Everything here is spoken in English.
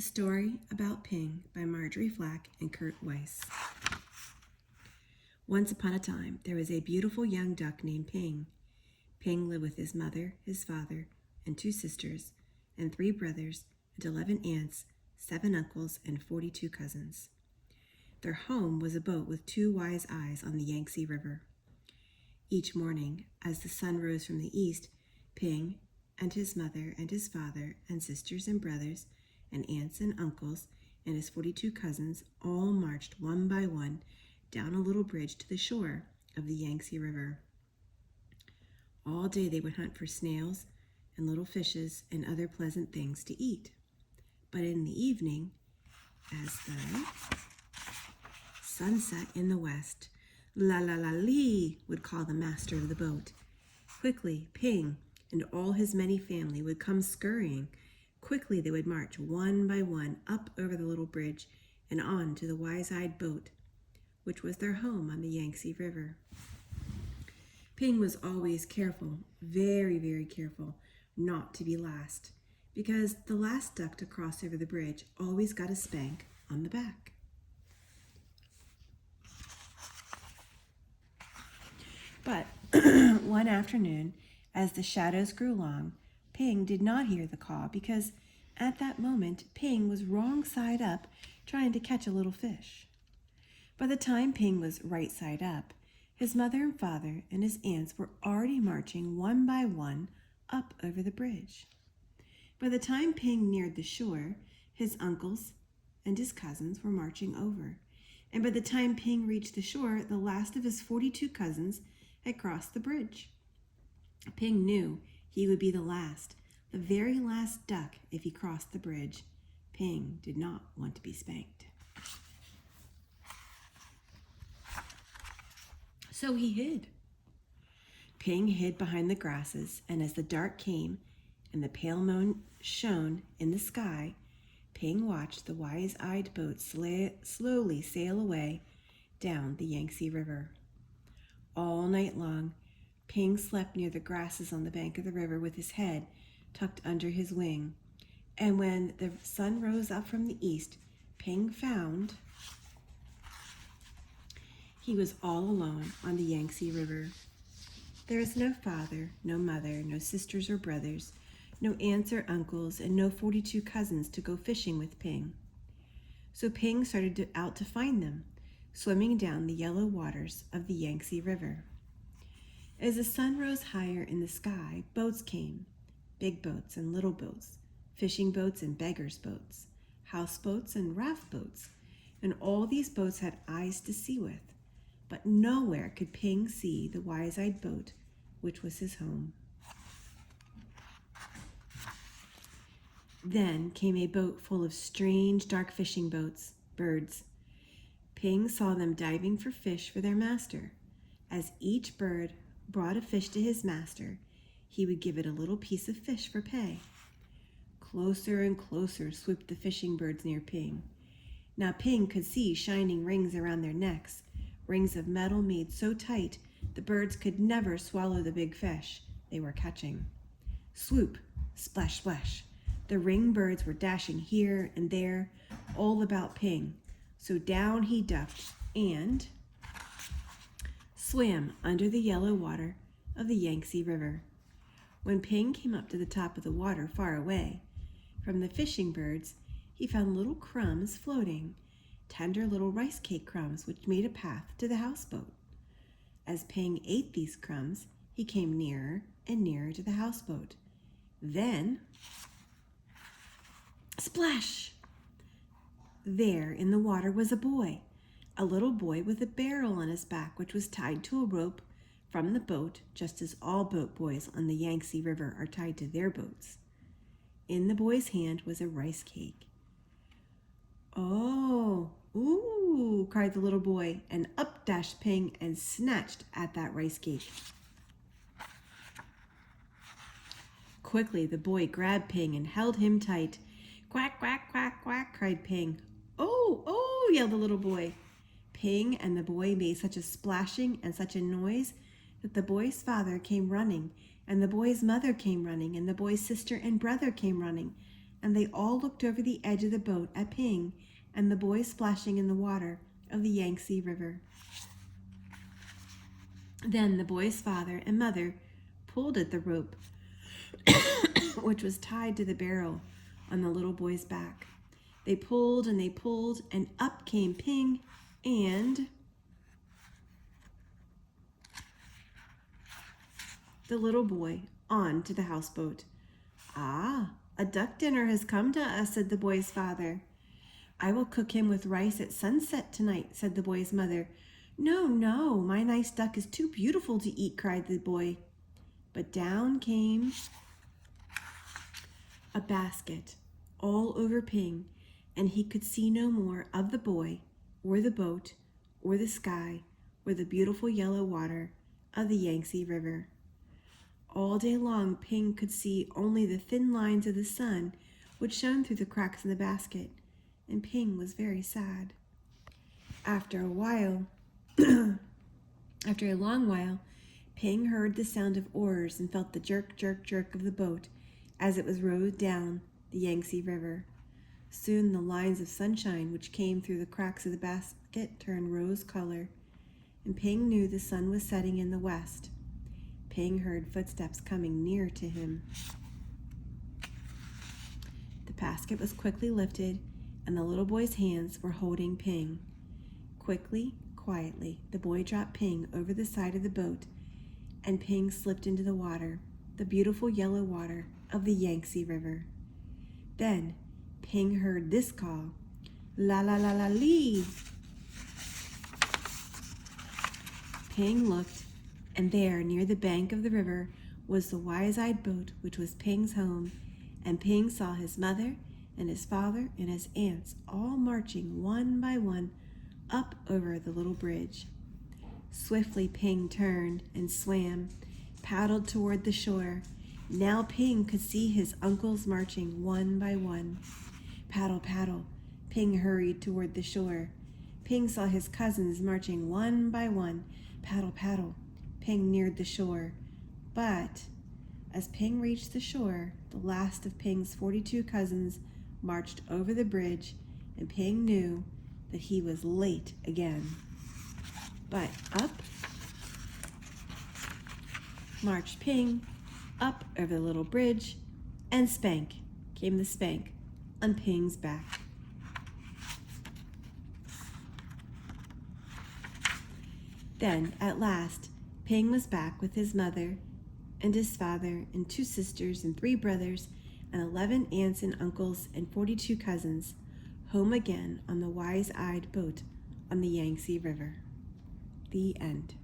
The Story About Ping by Marjorie Flack and Kurt Weiss. Once upon a time, there was a beautiful young duck named Ping. Ping lived with his mother, his father, and 2 sisters, and 3 brothers, and 11 aunts, 7 uncles, and 42 cousins. Their home was a boat with 2 wise eyes on the Yangtze River. Each morning, as the sun rose from the east, Ping and his mother and his father and sisters and brothers and aunts and uncles and his 42 cousins all marched one by one down a little bridge to the shore of the Yangtze River. All day they would hunt for snails and little fishes and other pleasant things to eat. But in the evening, as the sun set in the west, "La la la lee," would call the master of the boat. Quickly, Ping and all his many family would come scurrying. Quickly they would march one by one up over the little bridge and on to the wise-eyed boat, which was their home on the Yangtze River. Ping was always careful, very, very careful, not to be last, because the last duck to cross over the bridge always got a spank on the back. But one afternoon, as the shadows grew long, Ping did not hear the call because at that moment Ping was wrong side up trying to catch a little fish. By the time Ping was right side up, his mother and father and his aunts were already marching one by one up over the bridge. By the time Ping neared the shore, his uncles and his cousins were marching over. And by the time Ping reached the shore, the last of his 42 cousins had crossed the bridge. Ping knew he would be the very last duck if he crossed the bridge. Ping did not want to be spanked. So he hid. Ping hid behind the grasses, and as the dark came and the pale moon shone in the sky, Ping watched the wise-eyed boat slowly sail away down the Yangtze River. All night long, Ping slept near the grasses on the bank of the river with his head tucked under his wing. And when the sun rose up from the east, Ping found he was all alone on the Yangtze River. There was no father, no mother, no sisters or brothers, no aunts or uncles, and no 42 cousins to go fishing with Ping. So Ping started out to find them, swimming down the yellow waters of the Yangtze River. As the sun rose higher in the sky, boats came, big boats and little boats, fishing boats and beggars' boats, houseboats and raft boats, and all these boats had eyes to see with, but nowhere could Ping see the wise-eyed boat, which was his home. Then came a boat full of strange, dark fishing birds. Ping saw them diving for fish for their master. As each bird brought a fish to his master, he would give it a little piece of fish for pay. Closer and closer swooped the fishing birds near Ping. Now Ping could see shining rings around their necks, rings of metal made so tight the birds could never swallow the big fish they were catching. Swoop, splash, splash. The ring birds were dashing here and there, all about Ping. So down he ducked and swam under the yellow water of the Yangtze River. When Ping came up to the top of the water far away from the fishing birds, he found little crumbs floating, tender little rice cake crumbs which made a path to the houseboat. As Ping ate these crumbs, he came nearer and nearer to the houseboat. Then, splash! There in the water was a little boy with a barrel on his back which was tied to a rope from the boat, just as all boat boys on the Yangtze River are tied to their boats. In the boy's hand was a rice cake. "Oh, ooh," cried the little boy, and up dashed Ping and snatched at that rice cake. Quickly the boy grabbed Ping and held him tight. "Quack, quack, quack, quack," cried Ping. "Oh, oh," yelled the little boy. Ping and the boy made such a splashing and such a noise that the boy's father came running, and the boy's mother came running, and the boy's sister and brother came running. and they all looked over the edge of the boat at Ping and the boy splashing in the water of the Yangtze River. Then the boy's father and mother pulled at the rope, which was tied to the barrel on the little boy's back. They pulled, and up came Ping and the little boy onto the houseboat. "Ah, a duck dinner has come to us," said the boy's father. "I will cook him with rice at sunset tonight," said the boy's mother. "No, no, my nice duck is too beautiful to eat," cried the boy. But down came a basket all over Ping, and he could see no more of the boy, or the boat, or the sky, or the beautiful yellow water of the Yangtze River. All day long, Ping could see only the thin lines of the sun which shone through the cracks in the basket, and Ping was very sad. After a long while, Ping heard the sound of oars and felt the jerk, jerk, jerk of the boat as it was rowed down the Yangtze River. Soon the lines of sunshine which came through the cracks of the basket turned rose color, and Ping knew the sun was setting in the west. Ping heard footsteps coming near to him. The basket was quickly lifted, and the little boy's hands were holding Ping. Quickly, quietly, the boy dropped Ping over the side of the boat, and Ping slipped into the water, the beautiful yellow water of the Yangtze River. Then Ping heard this call, "La la la la lee." Ping looked, and there, near the bank of the river, was the wise-eyed boat which was Ping's home, and Ping saw his mother and his father and his aunts all marching one by one up over the little bridge. Swiftly Ping turned and swam, paddled toward the shore. Now Ping could see his uncles marching one by one. Paddle, paddle, Ping hurried toward the shore. Ping saw his cousins marching one by one. Paddle, paddle, Ping neared the shore. But as Ping reached the shore, the last of Ping's 42 cousins marched over the bridge, and Ping knew that he was late again. But up marched Ping, up over the little bridge, and spank came the spank on Ping's back. Then, at last, Ping was back with his mother and his father and 2 sisters and 3 brothers and 11 aunts and uncles and 42 cousins, home again on the wise-eyed boat on the Yangtze River. The end.